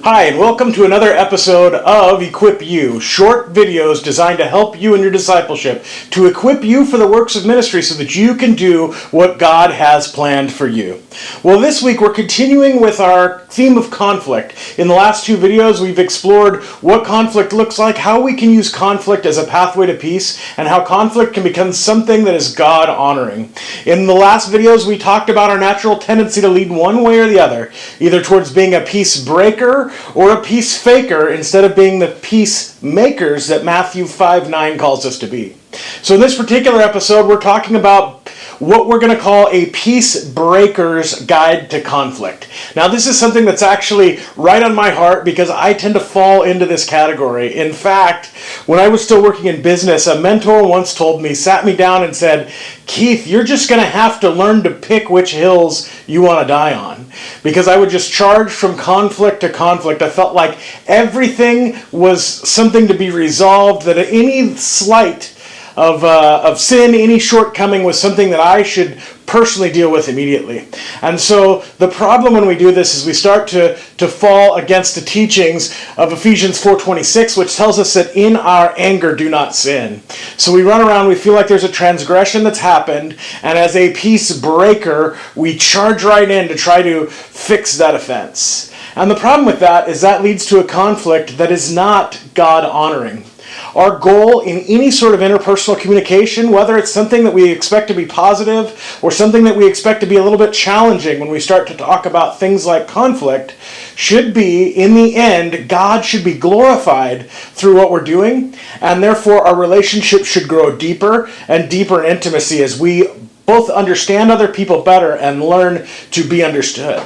Hi, and welcome to another episode of Equip You, short videos designed to help you in your discipleship, to equip you for the works of ministry so that you can do what God has planned for you. Well, this week we're continuing with our theme of conflict. In the last two videos, we've explored what conflict looks like, how we can use conflict as a pathway to peace, and how conflict can become something that is God-honoring. In the last videos, we talked about our natural tendency to lead one way or the other, either towards being a peace breaker or a peace faker instead of being the peacemakers that Matthew 5:9 calls us to be. So in this particular episode, we're talking about what we're going to call a PeaceBreakers guide to conflict. Now, this is something that's actually right on my heart because I tend to fall into this category. In fact, when I was still working in business, a mentor once sat me down and said, "Keith, you're just going to have to learn to pick which hills you want to die on." Because I would just charge from conflict to conflict. I felt like everything was something to be resolved, that any slight of sin, any shortcoming was something that I should personally deal with immediately. And so the problem when we do this is we start to fall against the teachings of Ephesians 4:26, which tells us that in our anger do not sin. So we run around, we feel like there's a transgression that's happened, and as a peace breaker, we charge right in to try to fix that offense. And the problem with that is that leads to a conflict that is not God-honoring. Our goal in any sort of interpersonal communication, whether it's something that we expect to be positive or something that we expect to be a little bit challenging when we start to talk about things like conflict, should be, in the end, God should be glorified through what we're doing, and therefore our relationship should grow deeper and deeper in intimacy as we both understand other people better and learn to be understood.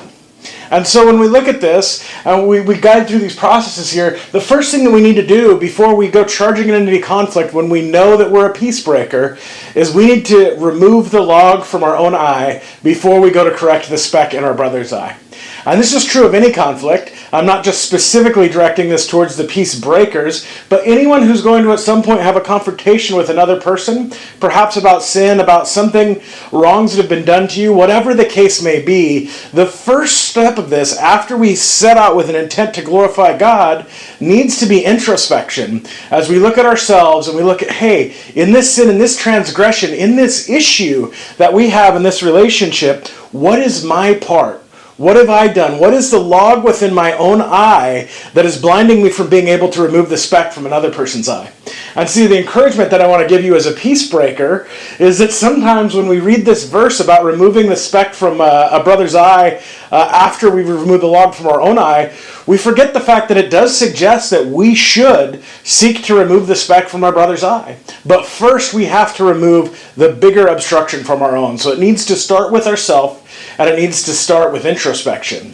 And so when we look at this, and we guide through these processes here, the first thing that we need to do before we go charging into any conflict when we know that we're a peace breaker is we need to remove the log from our own eye before we go to correct the speck in our brother's eye. And this is true of any conflict. I'm not just specifically directing this towards the peace breakers, but anyone who's going to at some point have a confrontation with another person, perhaps about sin, about something, wrongs that have been done to you, whatever the case may be, the first step of this, after we set out with an intent to glorify God, needs to be introspection. As we look at ourselves and we look at, hey, in this sin, in this transgression, in this issue that we have in this relationship, what is my part? What have I done? What is the log within my own eye that is blinding me from being able to remove the speck from another person's eye? And see, the encouragement that I want to give you as a peace breaker is that sometimes when we read this verse about removing the speck from a brother's eye after we've removed the log from our own eye, we forget the fact that it does suggest that we should seek to remove the speck from our brother's eye. But first we have to remove the bigger obstruction from our own. So it needs to start with ourselves, and it needs to start with introspection.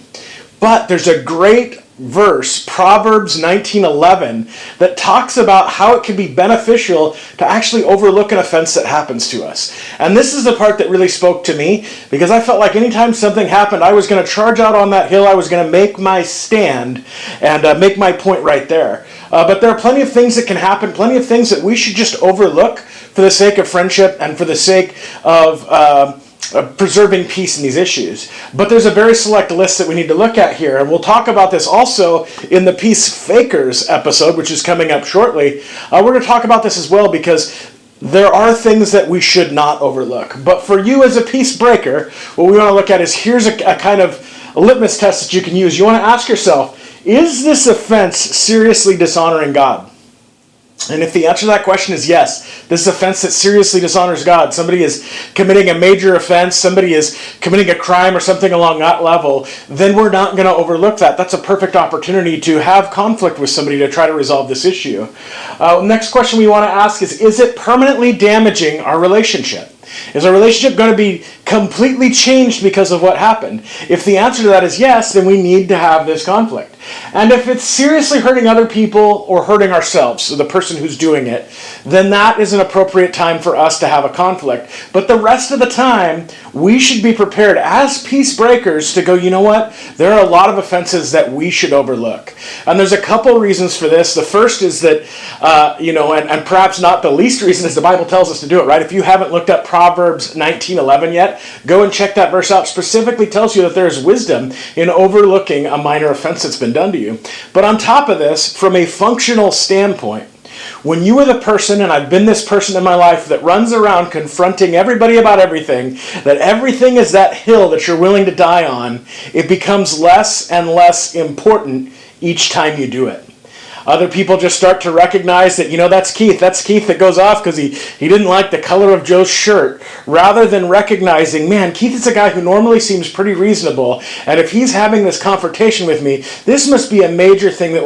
But there's a great verse, Proverbs 19:11, that talks about how it can be beneficial to actually overlook an offense that happens to us. And this is the part that really spoke to me, because I felt like anytime something happened, I was going to charge out on that hill, I was going to make my stand and make my point right there. But there are plenty of things that can happen, plenty of things that we should just overlook for the sake of friendship and for the sake of preserving peace in these issues. But there's a very select list that we need to look at here, and we'll talk about this also in the Peace Fakers episode, which is coming up shortly. We're going to talk about this as well because there are things that we should not overlook. But for you as a peace breaker, what we want to look at is here's a kind of a litmus test that you can use. You want to ask yourself, is this offense seriously dishonoring God? And if the answer to that question is yes, this is an offense that seriously dishonors God, somebody is committing a major offense, somebody is committing a crime or something along that level, then we're not going to overlook that. That's a perfect opportunity to have conflict with somebody to try to resolve this issue. Next question we want to ask is it permanently damaging our relationship? Is our relationship going to be completely changed because of what happened? If the answer to that is yes, then we need to have this conflict. And if it's seriously hurting other people or hurting ourselves, so the person who's doing it, then that is an appropriate time for us to have a conflict. But the rest of the time, we should be prepared as peace breakers to go, you know what? There are a lot of offenses that we should overlook. And there's a couple reasons for this. The first is that, and perhaps not the least reason is the Bible tells us to do it, right? If you haven't looked up Proverbs 19:11 yet, go and check that verse out. Specifically tells you that there's wisdom in overlooking a minor offense that's been done to you. But on top of this, from a functional standpoint, when you are the person, and I've been this person in my life, that runs around confronting everybody about everything, that everything is that hill that you're willing to die on, it becomes less and less important each time you do it. Other people just start to recognize that, that's Keith that goes off because he didn't like the color of Joe's shirt, rather than recognizing, man, Keith is a guy who normally seems pretty reasonable, and if he's having this confrontation with me, this must be a major thing that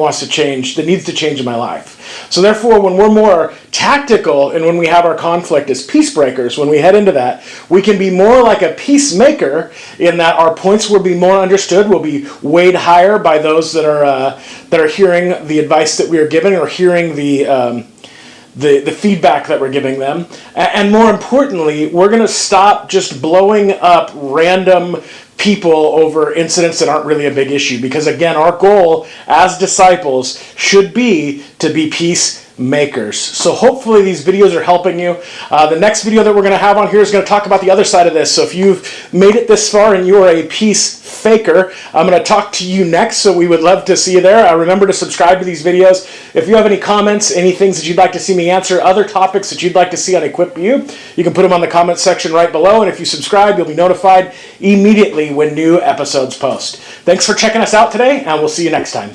needs to change in my life. So therefore, when we're more tactical and when we have our conflict as peacebreakers, when we head into that, we can be more like a peacemaker in that our points will be more understood, will be weighed higher by those that are hearing the advice that we are giving, or hearing the feedback that we're giving them. And more importantly, we're going to stop just blowing up random people over incidents that aren't really a big issue. Because again, our goal as disciples should be to be peacemakers. So hopefully these videos are helping you. The next video that we're going to have on here is going to talk about the other side of this. So if you've made it this far and you are a peace faker, I'm going to talk to you next, so we would love to see you there. Remember to subscribe to these videos. If you have any comments, any things that you'd like to see me answer, other topics that you'd like to see on Equip You, you can put them on the comment section right below, and if you subscribe, you'll be notified immediately when new episodes post. Thanks for checking us out today, and we'll see you next time.